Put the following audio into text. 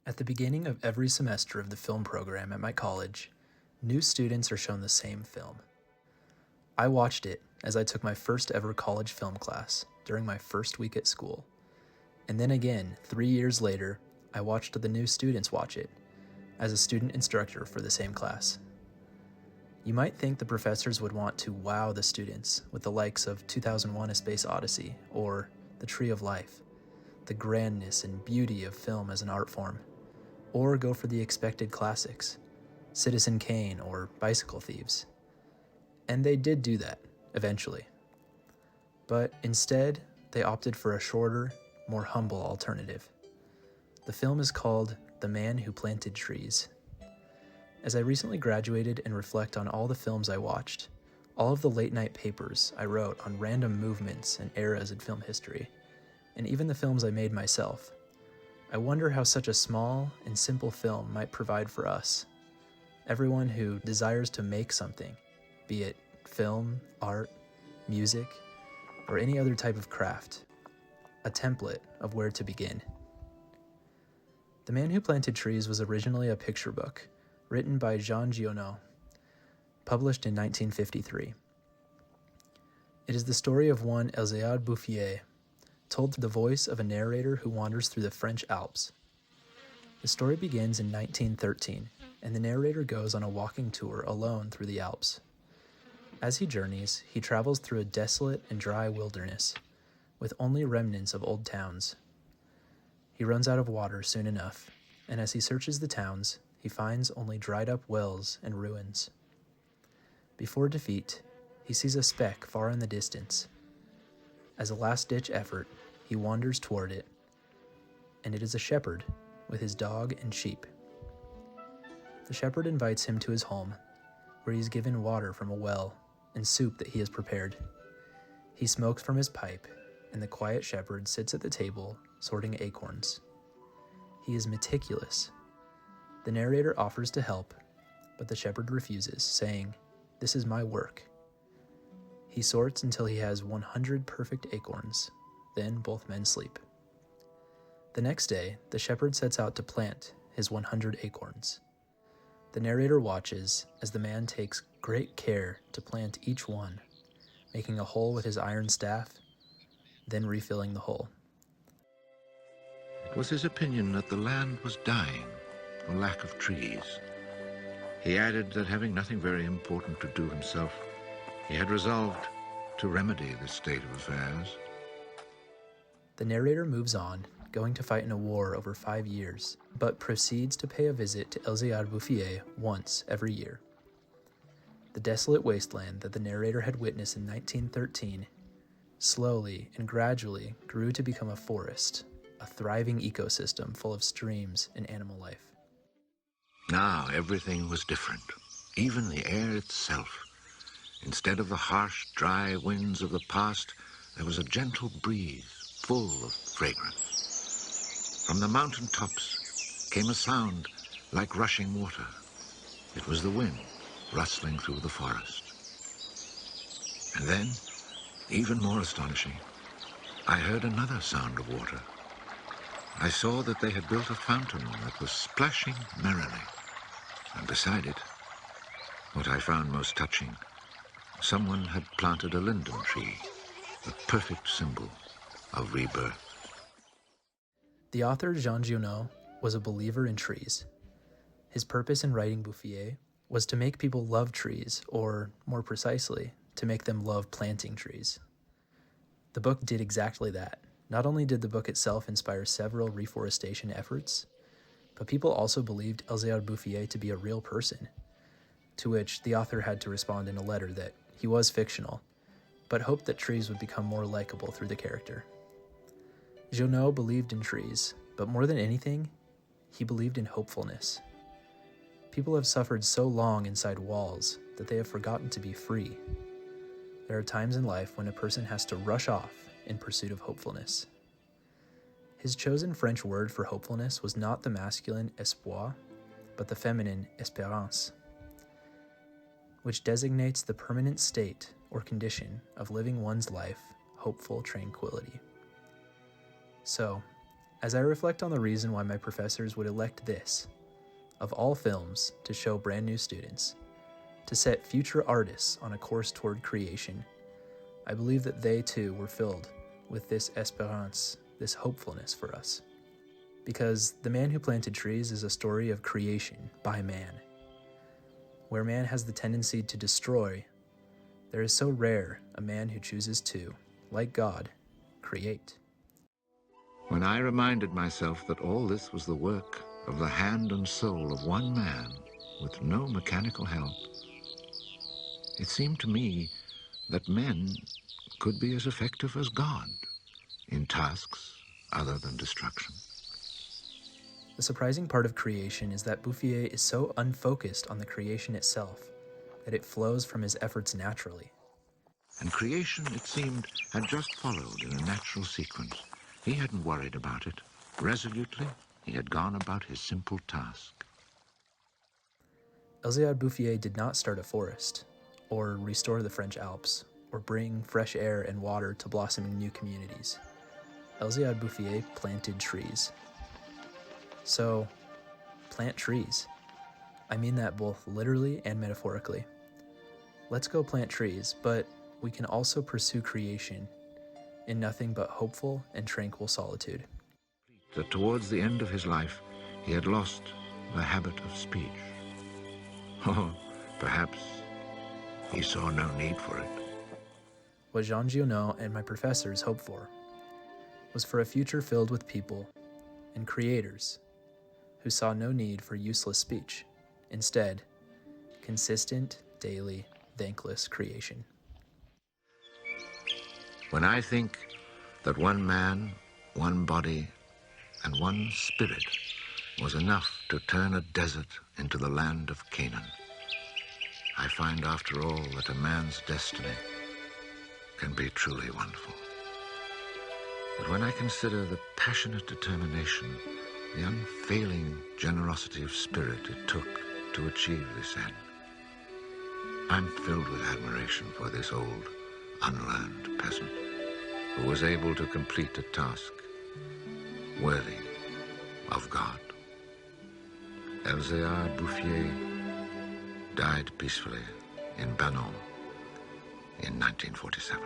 At the beginning of every semester of the film program at my college, new students are shown the same film. I watched it as I took my first ever college film class during my first week at school. And then again, 3 years later, I watched the new students watch it as a student instructor for the same class. You might think the professors would want to wow the students with the likes of 2001: A Space Odyssey or The Tree of Life, the grandness and beauty of film as an art form, or go for the expected classics, Citizen Kane or Bicycle Thieves. And they did do that, eventually. But instead, they opted for a shorter, more humble alternative. The film is called The Man Who Planted Trees. As I recently graduated and reflect on all the films I watched, all of the late-night papers I wrote on random movements and eras in film history, and even the films I made myself, I wonder how such a small and simple film might provide for us, everyone who desires to make something, be it film, art, music, or any other type of craft, a template of where to begin. The Man Who Planted Trees was originally a picture book written by Jean Giono, published in 1953. It is the story of one Elzéar Bouffier, told through the voice of a narrator who wanders through the French Alps. The story begins in 1913, and the narrator goes on a walking tour alone through the Alps. As he journeys, he travels through a desolate and dry wilderness, with only remnants of old towns. He runs out of water soon enough, and as he searches the towns, he finds only dried-up wells and ruins. Before defeat, he sees a speck far in the distance. As a last-ditch effort, he wanders toward it, and it is a shepherd with his dog and sheep. The shepherd invites him to his home, where he is given water from a well and soup that he has prepared. He smokes from his pipe, and the quiet shepherd sits at the table sorting acorns. He is meticulous. The narrator offers to help, but the shepherd refuses, saying, "This is my work." He sorts until he has 100 perfect acorns. Then both men sleep. The next day, the shepherd sets out to plant his 100 acorns. The narrator watches as the man takes great care to plant each one, making a hole with his iron staff, then refilling the hole. It was his opinion that the land was dying for lack of trees. He added that having nothing very important to do himself, he had resolved to remedy this state of affairs. The narrator moves on, going to fight in a war over 5 years, but proceeds to pay a visit to Elzéar Bouffier once every year. The desolate wasteland that the narrator had witnessed in 1913 slowly and gradually grew to become a forest, a thriving ecosystem full of streams and animal life. Now everything was different, even the air itself. Instead of the harsh, dry winds of the past, there was a gentle breeze full of fragrance. From the mountain tops came a sound like rushing water. It was the wind rustling through the forest. And then, even more astonishing, I heard another sound of water. I saw that they had built a fountain that was splashing merrily. And beside it, what I found most touching, someone had planted a linden tree, a perfect symbol of rebirth. The author Jean Giono was a believer in trees. His purpose in writing Bouffier was to make people love trees, or more precisely, to make them love planting trees. The book did exactly that. Not only did the book itself inspire several reforestation efforts, but people also believed Elzéar Bouffier to be a real person, to which the author had to respond in a letter that he was fictional, but hoped that trees would become more likable through the character. Giono believed in trees, but more than anything, he believed in hopefulness. People have suffered so long inside walls that they have forgotten to be free. There are times in life when a person has to rush off in pursuit of hopefulness. His chosen French word for hopefulness was not the masculine espoir, but the feminine espérance, which designates the permanent state or condition of living one's life hopeful tranquility. So, As I reflect on the reason why my professors would elect this, of all films, to show brand new students, to set future artists on a course toward creation, I believe that they too were filled with this espérance, this hopefulness for us. Because The Man Who Planted Trees is a story of creation by man. Where man has the tendency to destroy, there is so rare a man who chooses to, like God, create. When I reminded myself that all this was the work of the hand and soul of one man with no mechanical help, it seemed to me that men could be as effective as God in tasks other than destruction. The surprising part of creation is that Bouffier is so unfocused on the creation itself that it flows from his efforts naturally. And creation, it seemed, had just followed in a natural sequence. He hadn't worried about it. Resolutely, he had gone about his simple task. Elzéard Bouffier did not start a forest, or restore the French Alps, or bring fresh air and water to blossoming new communities. Elzéard Bouffier planted trees. So, plant trees. I mean that both literally and metaphorically. Let's go plant trees, but we can also pursue creation in nothing but hopeful and tranquil solitude. That towards the end of his life, he had lost the habit of speech. Oh, perhaps he saw no need for it. What Jean Giono and my professors hoped for was for a future filled with people and creators who saw no need for useless speech. Instead, consistent, daily, thankless creation. When I think that one man, one body, and one spirit was enough to turn a desert into the land of Canaan, I find after all that a man's destiny can be truly wonderful. But when I consider the passionate determination, the unfailing generosity of spirit it took to achieve this end, I'm filled with admiration for this old, unlearned peasant who was able to complete a task worthy of God. Elzéard Bouffier died peacefully in Banon in 1947.